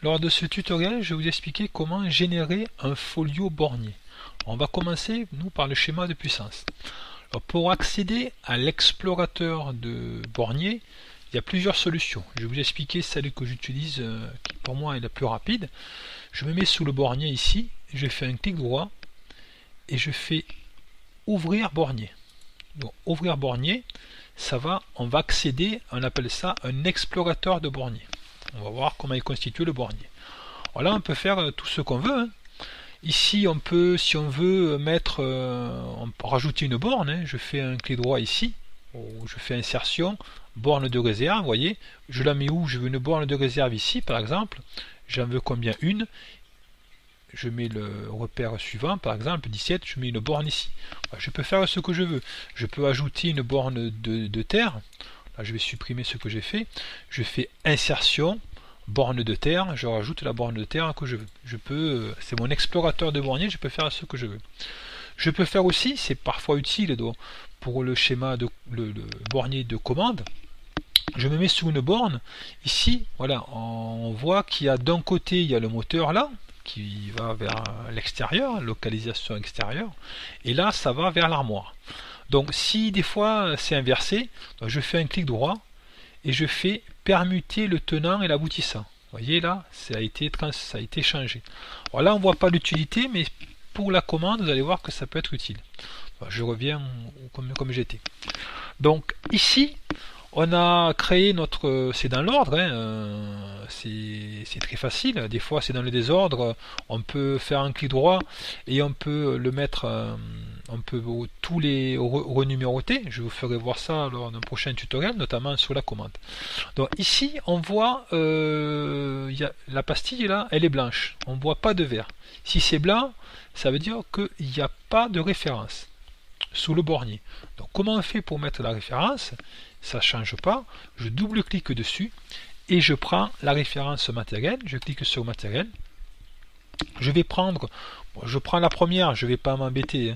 Lors de ce tutoriel, je vais vous expliquer comment générer un folio bornier. On va commencer, nous, par le schéma de puissance. Alors, pour accéder à l'explorateur de bornier, il y a plusieurs solutions. Je vais vous expliquer celle que j'utilise, qui pour moi est la plus rapide. Je me mets sous le bornier ici, je fais un clic droit et je fais ouvrir bornier. Donc, ouvrir bornier, on va accéder, on appelle ça un explorateur de bornier. On va voir comment il constitue le bornier. Alors là, on peut faire tout ce qu'on veut, hein. Ici, on peut, si on veut mettre, on peut rajouter une borne, hein. Je fais un clic droit ici, je fais insertion, borne de réserve, vous voyez, je la mets où? Je veux une borne de réserve ici, par exemple, j'en veux combien? Une, je mets le repère suivant, par exemple 17, je mets une borne ici. Je peux faire ce que je veux. Je peux ajouter une borne de terre, là je vais supprimer ce que j'ai fait, je fais insertion, borne de terre, je rajoute la borne de terre que je veux. C'est mon explorateur de bornier, je peux faire ce que je veux. Je peux faire aussi, c'est parfois utile pour le schéma de le bornier de commande. Je me mets sur une borne. Ici, voilà, on voit qu'il y a d'un côté, il y a le moteur là, qui va vers l'extérieur, localisation extérieure, et là, ça va vers l'armoire. Donc, si des fois c'est inversé, je fais un clic droit et je fais permuter le tenant et l'aboutissant. Vous voyez là, ça a été changé. Alors là, on ne voit pas l'utilité, mais pour la commande, vous allez voir que ça peut être utile. Je reviens comme j'étais. Donc ici, on a créé notre... C'est dans l'ordre, hein, c'est très facile. Des fois, c'est dans le désordre. On peut faire un clic droit et on peut le mettre... on peut tous les renuméroter. Je vous ferai voir ça lors d'un prochain tutoriel, notamment sur la commande. Donc ici, on voit la pastille là, elle est blanche. On ne voit pas de vert. Si c'est blanc, ça veut dire qu'il n'y a pas de référence sous le bornier. Donc comment on fait pour mettre la référence? Ça ne change pas. Je double-clique dessus et je prends la référence matérielle. Je clique sur matériel. Je vais prendre, je prends la première, je ne vais pas m'embêter,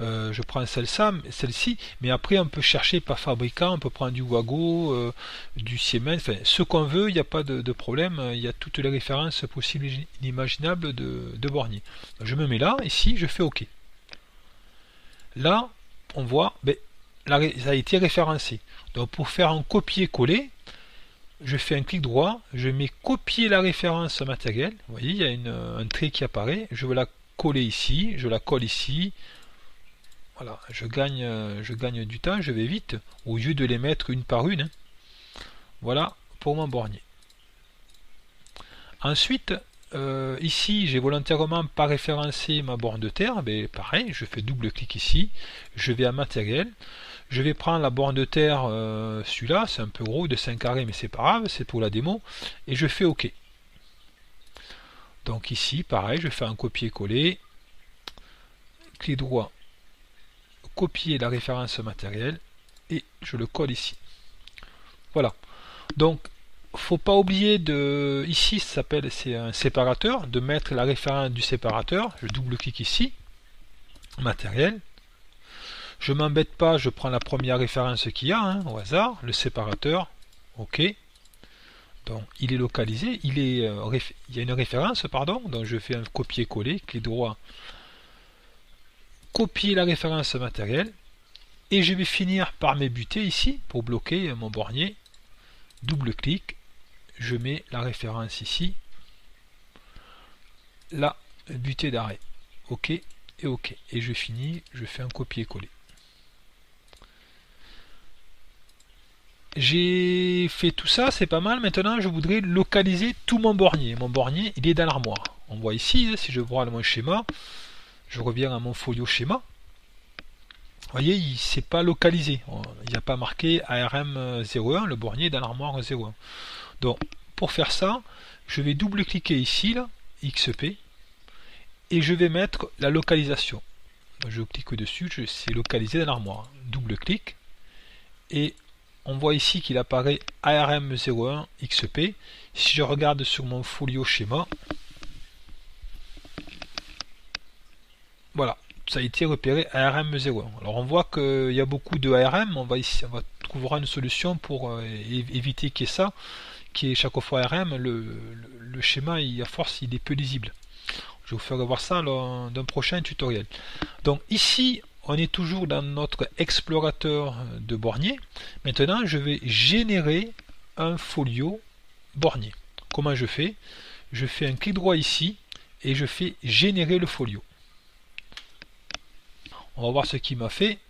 je prends celle-ci, mais après on peut chercher par fabricant, on peut prendre du Wago, du Siemens, enfin ce qu'on veut, il n'y a pas de problème, il y a toutes les références possibles et inimaginables de bornier. Je me mets là, ici, je fais OK. Là, on voit, ça a été référencé. Donc pour faire un copier-coller, je fais un clic droit, je mets copier la référence matérielle. Vous voyez, il y a un trait qui apparaît. Je veux la coller ici, je la colle ici. Voilà, je gagne du temps, je vais vite, au lieu de les mettre une par une, hein. Voilà pour mon bornier. Ensuite, ici, j'ai volontairement pas référencé ma borne de terre. Pareil, je fais double clic ici, je vais à matériel. Je vais prendre la borne de terre, celui-là, c'est un peu gros, de 5 carrés, mais c'est pas grave, c'est pour la démo, et je fais OK. Donc ici, pareil, je fais un copier-coller, clic droit, copier la référence matérielle, et je le colle ici. Voilà. Donc, faut pas oublier de, ici, c'est un séparateur, de mettre la référence du séparateur. Je double-clique ici, matériel. Je m'embête pas, je prends la première référence qu'il y a, hein, au hasard, le séparateur, OK. Donc il est localisé, il y a une référence, pardon, donc je fais un copier-coller, clic droit, copier la référence matérielle, et je vais finir par m'ébuter ici, pour bloquer mon bornier, double-clic, je mets la référence ici, là, butée d'arrêt, OK, et OK, et je finis, je fais un copier-coller. J'ai fait tout ça, c'est pas mal. Maintenant, je voudrais localiser tout mon bornier. Mon bornier, il est dans l'armoire. On voit ici, si je vois mon schéma, je reviens à mon folio schéma. Vous voyez, il ne s'est pas localisé. Il n'y a pas marqué ARM01, le bornier est dans l'armoire 01. Donc, pour faire ça, je vais double-cliquer ici, là, XP, et je vais mettre la localisation. Donc, je clique dessus, c'est localisé dans l'armoire. Double-clic, et on voit ici qu'il apparaît ARM01 XP. Si je regarde sur mon folio schéma, voilà, ça a été repéré ARM01. Alors on voit qu'il y a beaucoup de ARM, on va trouvera une solution pour éviter qu'il y ait ça, qui est chaque fois RM, le schéma à force il est peu lisible. Je vais vous faire voir ça lors d'un prochain tutoriel. Donc ici on est toujours dans notre explorateur de bornier. Maintenant je vais générer un folio bornier. Comment je fais? Je fais un clic droit ici et je fais générer le folio. On va voir ce qu'il m'a fait.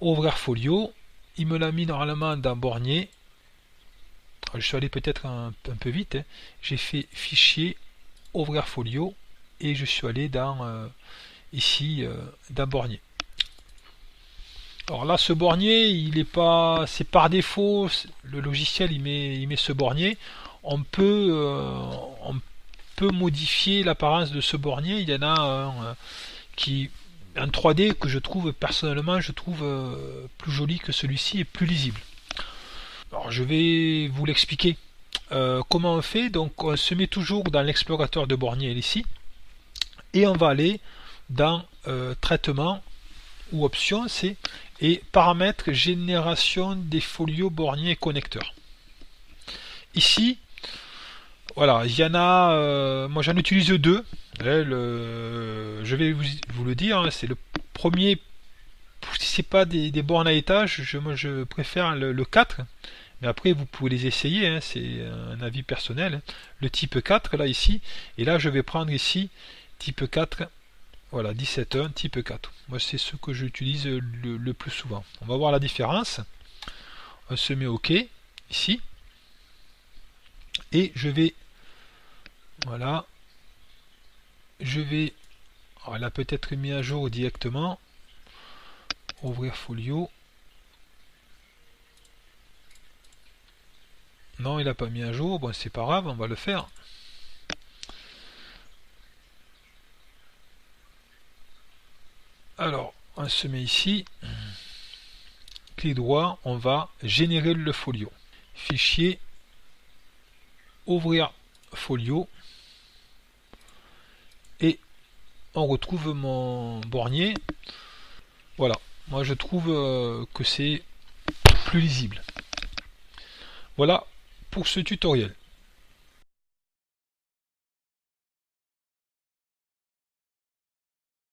Ouvrir folio. Il me l'a mis normalement dans bornier. Je suis allé peut-être un peu vite. Hein. J'ai fait fichier, ouvrir folio et je suis allé dans ici dans bornier. Alors là, ce bornier, il est pas, c'est par défaut, le logiciel il met ce bornier. On peut modifier l'apparence de ce bornier. Il y en a un un 3D que je trouve personnellement, plus joli que celui-ci et plus lisible. Alors je vais vous l'expliquer. Comment on fait? Donc on se met toujours dans l'explorateur de bornier ici et on va aller dans traitement ou option, c'est et paramètres génération des folios bornier connecteurs. Ici, voilà, il y en a, moi j'en utilise deux. Je vais vous le dire, hein, c'est le premier. Si c'est pas des bornes à étage, moi je préfère le 4. Mais après vous pouvez les essayer, hein, c'est un avis personnel. Hein. Le type 4 là ici, et là je vais prendre ici type 4. Voilà, 17.1 type 4. Moi c'est ce que j'utilise le plus souvent. On va voir la différence. On se met OK ici. Et je vais, voilà, je vais, elle a peut-être mis à jour directement. Ouvrir folio. Non, il n'a pas mis à jour. Bon, c'est pas grave, on va le faire. Alors, on se met ici. Clic droit, on va générer le folio. Fichier, ouvrir folio. Et on retrouve mon bornier. Voilà, moi je trouve que c'est plus lisible. Voilà pour ce tutoriel.